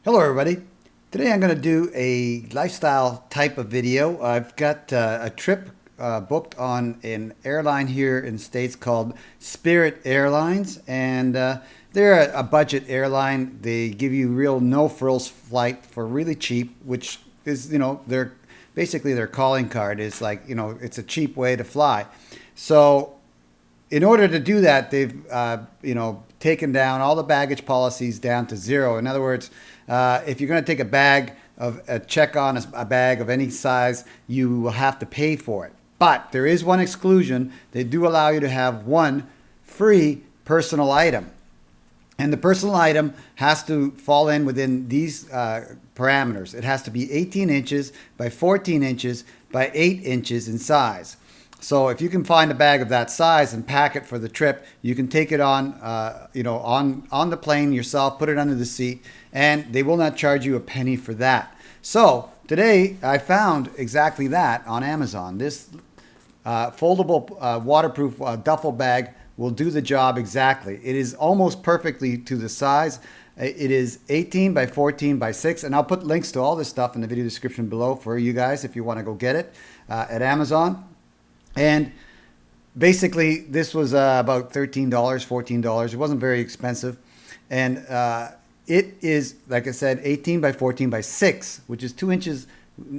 Hello everybody. Today I'm going to do a lifestyle type of video. I've got a trip booked on an airline here in the States called Spirit Airlines, and they're a budget airline. They give you real no-frills flight for really cheap, which is, their basically their calling card is like, it's a cheap way to fly. So in order to do that, they've taken down all the baggage policies down to zero. In other words, if you're going to take a check on a bag of any size, you will have to pay for it. But there is one exclusion. They do allow you to have one free personal item. And the personal item has to fall in within these parameters. It has to be 18 inches by 14 inches by 8 inches in size. So if you can find a bag of that size and pack it for the trip, you can take it on the plane yourself, put it under the seat, and they will not charge you a penny for that. So today I found exactly that on Amazon. This foldable waterproof duffel bag will do the job exactly. It is almost perfectly to the size. It is 18 by 14 by 6, and I'll put links to all this stuff in the video description below for you guys if you want to go get it at Amazon. And basically, this was about $13, $14. It wasn't very expensive. And it is, like I said, 18 by 14 by 6, which is 2 inches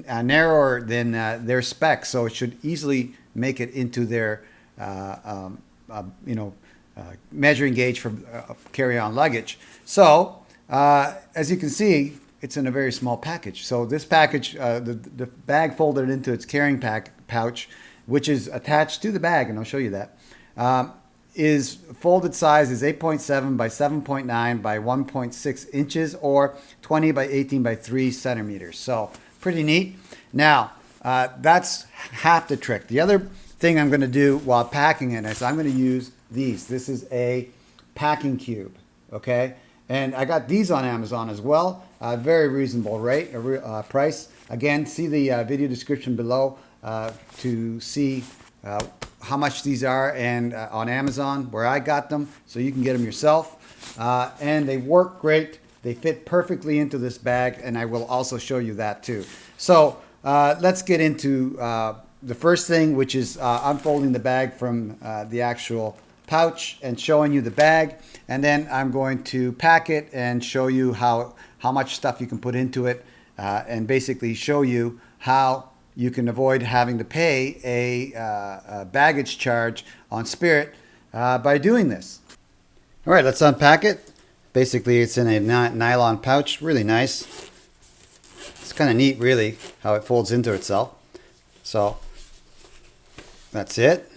narrower than their specs. So it should easily make it into their, measuring gauge for carry-on luggage. So, as you can see, it's in a very small package. So this package, the bag folded into its carrying pouch, which is attached to the bag, and I'll show you that, is folded size is 8.7 by 7.9 by 1.6 inches or 20 by 18 by 3 centimeters. So pretty neat. Now, that's half the trick. The other thing I'm going to do while packing it is I'm going to use these. This is a packing cube, okay? And I got these on Amazon as well. Very reasonable rate, price. Again, see the video description below to see how much these are, and on Amazon where I got them, so you can get them yourself. And they work great. They fit perfectly into this bag, and I will also show you that too. So let's get into the first thing, which is unfolding the bag from the actual pouch and showing you the bag, and then I'm going to pack it and show you how much stuff you can put into it, and basically show you how you can avoid having to pay a baggage charge on Spirit by doing this. All right, let's unpack it. Basically, it's in a nylon pouch, really nice. It's kind of neat, really, how it folds into itself. So that's it.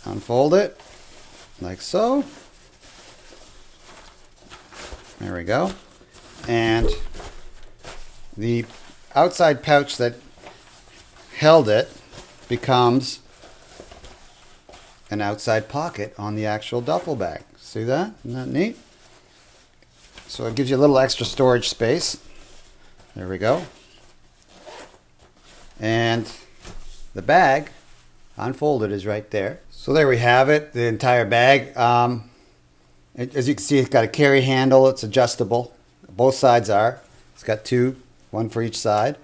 Unfold it like so. There we go. And the outside pouch that held it becomes an outside pocket on the actual duffel bag. See that? Isn't that neat? So it gives you a little extra storage space. There we go. And the bag unfolded is right there. So there we have it, the entire bag. As you can see, it's got a carry handle. It's adjustable. Both sides are. It's got two, one for each side.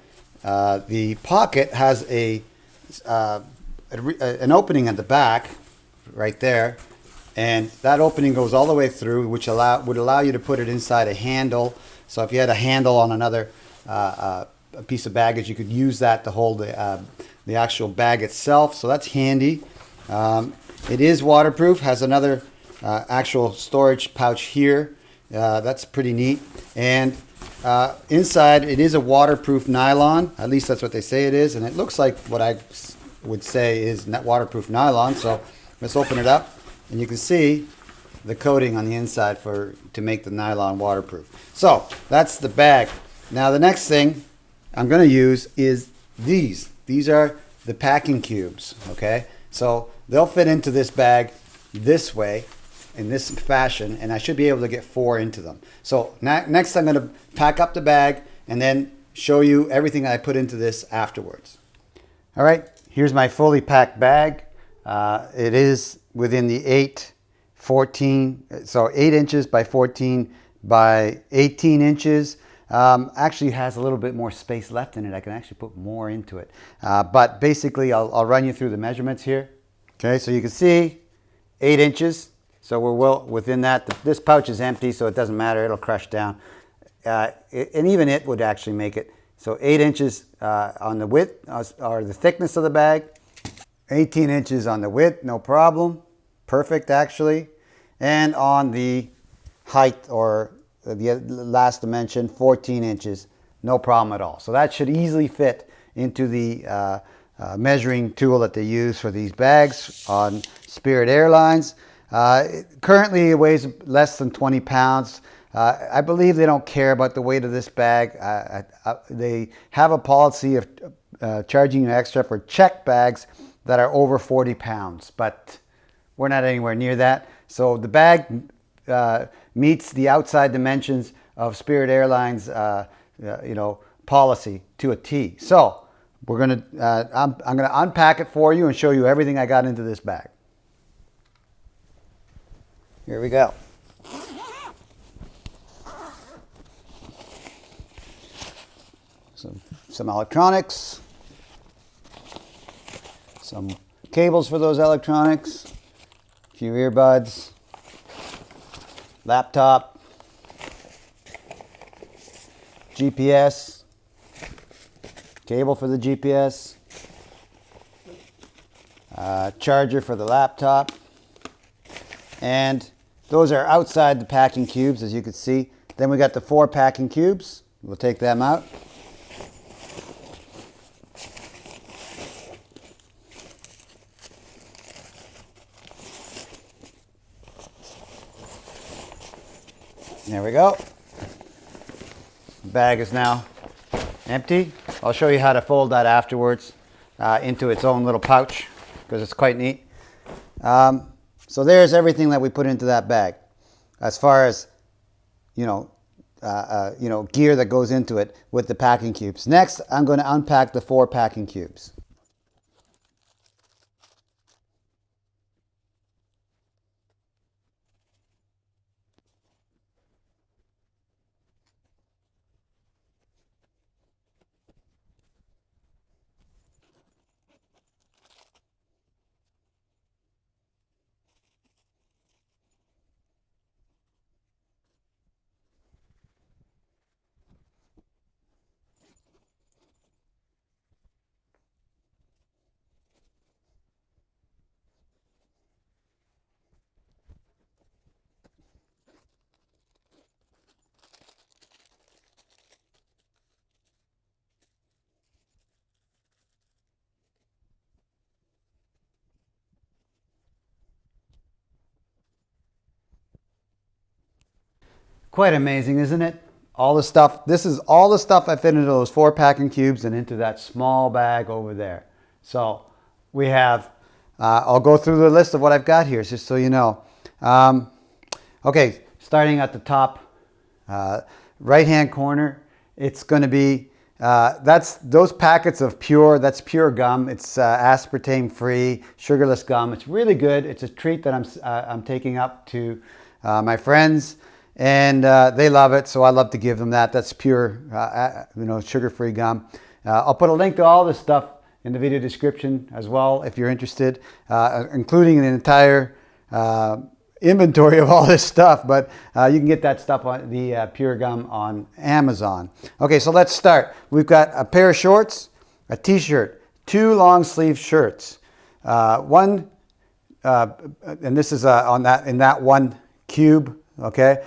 The pocket has an opening at the back, right there, and that opening goes all the way through, which would allow you to put it inside a handle. So if you had a handle on another a piece of baggage, you could use that to hold the actual bag itself. So that's handy. It is waterproof. Has another actual storage pouch here. That's pretty neat. And inside, it is a waterproof nylon. At least that's what they say it is. And it looks like what I would say is waterproof nylon. So let's open it up. And you can see the coating on the inside to make the nylon waterproof. So that's the bag. Now the next thing I'm going to use is these. These are the packing cubes. Okay. So they'll fit into this bag this way, in this fashion, and I should be able to get 4 into them. So next I'm going to pack up the bag and then show you everything I put into this afterwards. All right, here's my fully packed bag. It is within the 8 14, so 8 inches by 14 by 18 inches. Actually has a little bit more space left in it. I can actually put more into it. But basically, I'll run you through the measurements here. Okay, so you can see 8 inches. So we're well within that. This pouch is empty, so it doesn't matter. It'll crush down. And even it would actually make it. So 8 inches on the width or the thickness of the bag. 18 inches on the width, no problem. Perfect, actually. And on the height, or the last dimension, 14 inches, no problem at all. So that should easily fit into the measuring tool that they use for these bags on Spirit Airlines. Currently it weighs less than 20 pounds. I believe they don't care about the weight of this bag. They have a policy of charging you extra for checked bags that are over 40 pounds, but we're not anywhere near that. So the bag meets the outside dimensions of Spirit Airlines, policy to a T. So we're gonna, I'm gonna unpack it for you and show you everything I got into this bag. Here we go. Some electronics, some cables for those electronics, a few earbuds, laptop, GPS, cable for the GPS, charger for the laptop, and those are outside the packing cubes, as you can see. Then we got the 4 packing cubes. We'll take them out. There we go. The bag is now empty. I'll show you how to fold that afterwards into its own little pouch, because it's quite neat. So there's everything that we put into that bag, as far as gear that goes into it with the packing cubes. Next, I'm going to unpack the 4 packing cubes. Quite amazing, isn't it? All the stuff, this is all the stuff I fit into those 4 packing cubes and into that small bag over there. So we have, I'll go through the list of what I've got here, just so you know. Okay, starting at the top, right-hand corner, it's going to be, that's those packets of that's pure gum. It's aspartame-free, sugarless gum. It's really good. It's a treat that I'm taking up to my friends. And they love it, so I love to give them that. That's pure, sugar-free gum. I'll put a link to all this stuff in the video description as well, if you're interested, including an entire inventory of all this stuff. But you can get that stuff on the pure gum on Amazon. Okay, so let's start. We've got a pair of shorts, a t-shirt, 2 long sleeve shirts, and this is in that one cube. Okay.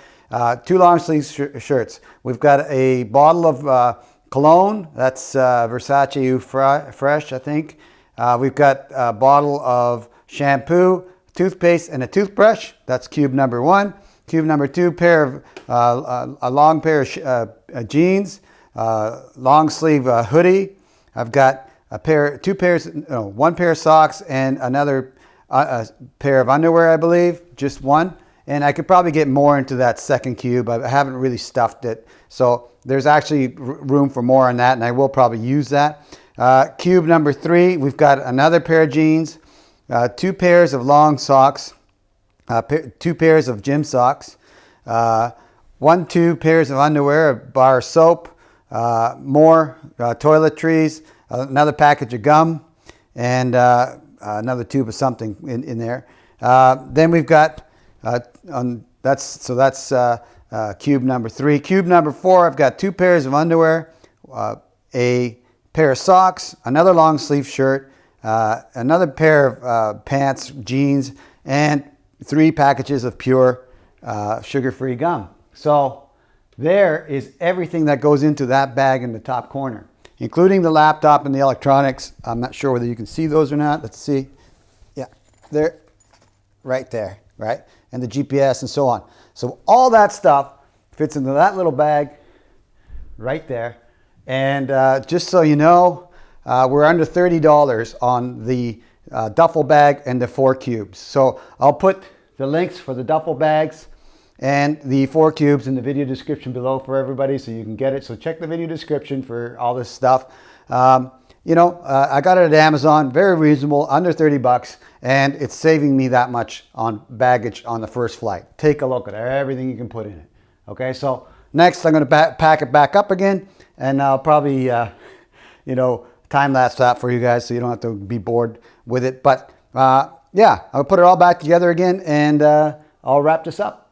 2 long sleeve shirts. We've got a bottle of cologne. That's Versace Eau Fresh, I think. We've got a bottle of shampoo, toothpaste, and a toothbrush. That's cube number 1. Cube number 2, a long pair of jeans, long sleeve hoodie. I've got one pair of socks and another pair of underwear, I believe, just one. And I could probably get more into that second cube. I haven't really stuffed it. So there's actually room for more on that, and I will probably use that. Cube number 3, we've got another pair of jeans, 2 pairs of long socks, 2 pairs of gym socks, 2 pairs of underwear, a bar of soap, more toiletries, another package of gum, and another tube of something in there. Then we've got that's cube number 3. Cube number 4, I've got 2 pairs of underwear, a pair of socks, another long sleeve shirt, another pair of pants, jeans, and 3 packages of pure sugar-free gum. So there is everything that goes into that bag in the top corner, including the laptop and the electronics. I'm not sure whether you can see those or not. Let's see. Yeah, they're right there, right? And the GPS and so on. So all that stuff fits into that little bag right there. And just so you know, we're under $30 on the duffel bag and the 4 cubes. So I'll put the links for the duffel bags and the 4 cubes in the video description below for everybody so you can get it. So check the video description for all this stuff. I got it at Amazon, very reasonable, under 30 bucks, and it's saving me that much on baggage on the first flight. Take a look at everything you can put in it. Okay, so next I'm going to pack it back up again, and I'll probably, time lapse that for you guys so you don't have to be bored with it. But yeah, I'll put it all back together again, and I'll wrap this up.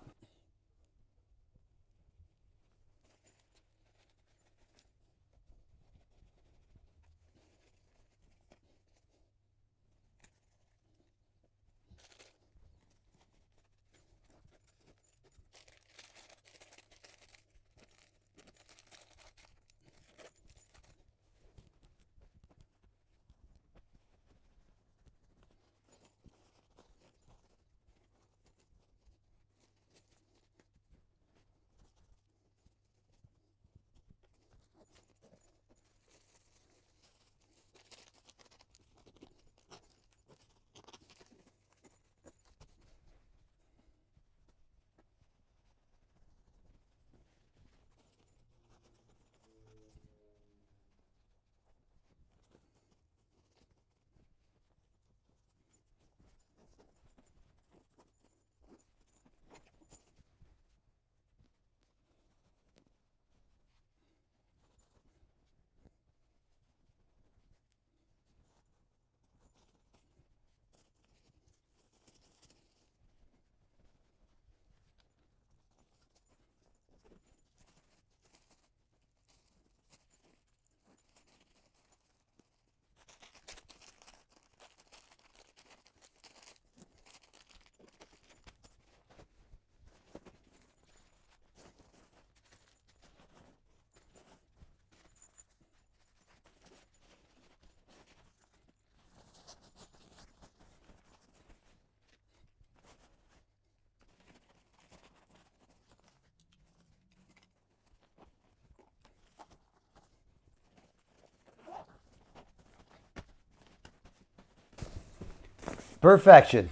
Perfection.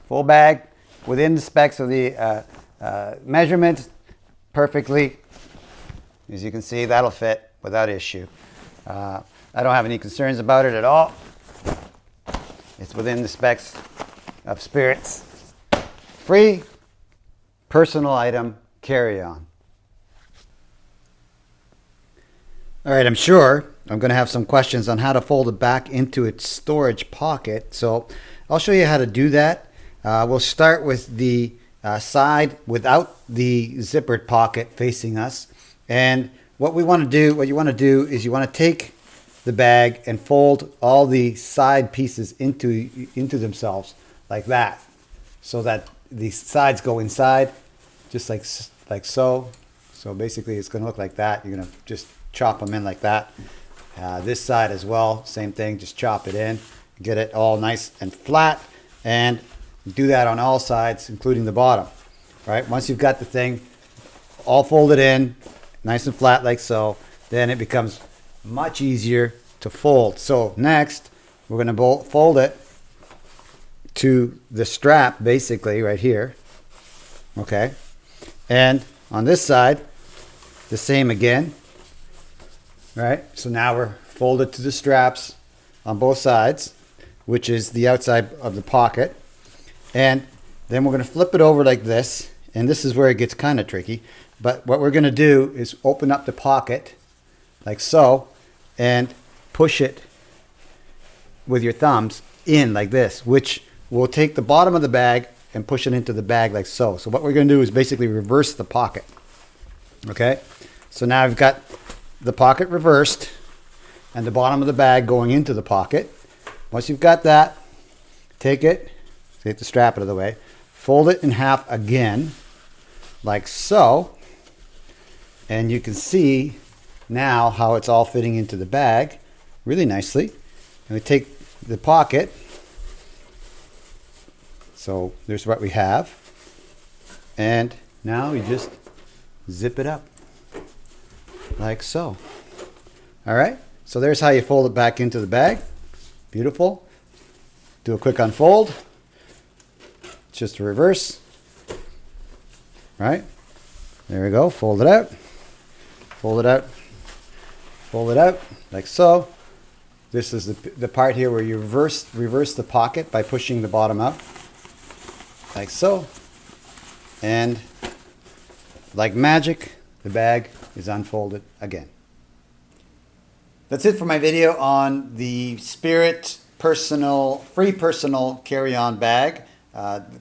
Full bag within the specs of the measurements perfectly. As you can see, that'll fit without issue. I don't have any concerns about it at all. It's within the specs of Spirit's free personal item carry-on. All right, I'm sure I'm going to have some questions on how to fold it back into its storage pocket. So I'll show you how to do that. We'll start with the side without the zippered pocket facing us. And what you want to do is you want to take the bag and fold all the side pieces into themselves like that, so that the sides go inside, just like so. So basically it's going to look like that. You're going to just chop them in like that. This side as well, same thing, just chop it in, get it all nice and flat, and do that on all sides, including the bottom. All right, once you've got the thing all folded in, nice and flat like so, then it becomes much easier to fold. So next, we're going to fold it to the strap, basically right here. Okay, and on this side, the same again. Right, so now we're folded to the straps on both sides, which is the outside of the pocket. And Then we're going to flip it over like this, and this is where it gets kind of tricky. But what we're going to do is open up the pocket like so and push it with your thumbs in like this, which will take the bottom of the bag and push it into the bag like so. So what we're going to do is basically reverse the pocket. Okay, so now I've got the pocket reversed and the bottom of the bag going into the pocket. Once you've got that, take it, take the strap out of the way, fold it in half again like so, and you can see now how it's all fitting into the bag really nicely. And we take the pocket, so there's what we have, and now we just zip it up like so. All right, so there's how you fold it back into the bag. Beautiful. Do a quick unfold. Just a reverse. Right, there we go. Fold it out, fold it out, fold it out like so. This is the part here where you reverse the pocket by pushing the bottom up like so, and like magic, the bag is unfolded again. That's it for my video on the Spirit free personal carry-on bag.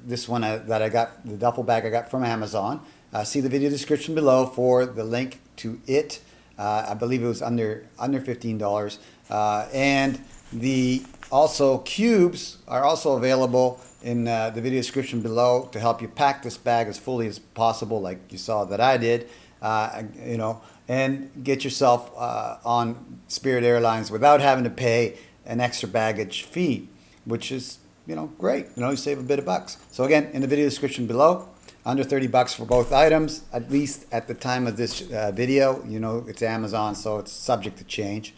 This one that I got, the duffel bag I got from Amazon. See the video description below for the link to it. I believe it was under $15. And the also cubes are also available in the video description below to help you pack this bag as fully as possible, like you saw that I did. You know, and get yourself on Spirit Airlines without having to pay an extra baggage fee, which is, you know, great. You know, you save a bit of bucks. So again, in the video description below, under 30 bucks for both items, at least at the time of this video. You know, it's Amazon, so it's subject to change.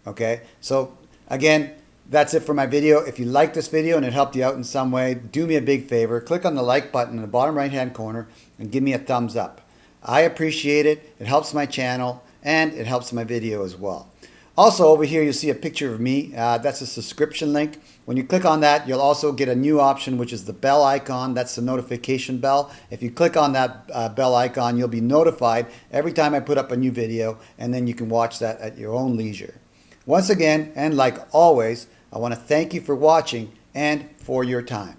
Okay, so again, that's it for my video. If you liked this video and it helped you out in some way, do me a big favor. Click on the like button in the bottom right hand corner and give me a thumbs up. I appreciate it. It helps my channel and it helps my video as well. Also over here you'll see a picture of me. That's a subscription link. When you click on that, you'll also get a new option, which is the bell icon. That's the notification bell. If you click on that bell icon, you'll be notified every time I put up a new video, and then you can watch that at your own leisure. Once again, and like always, I want to thank you for watching and for your time.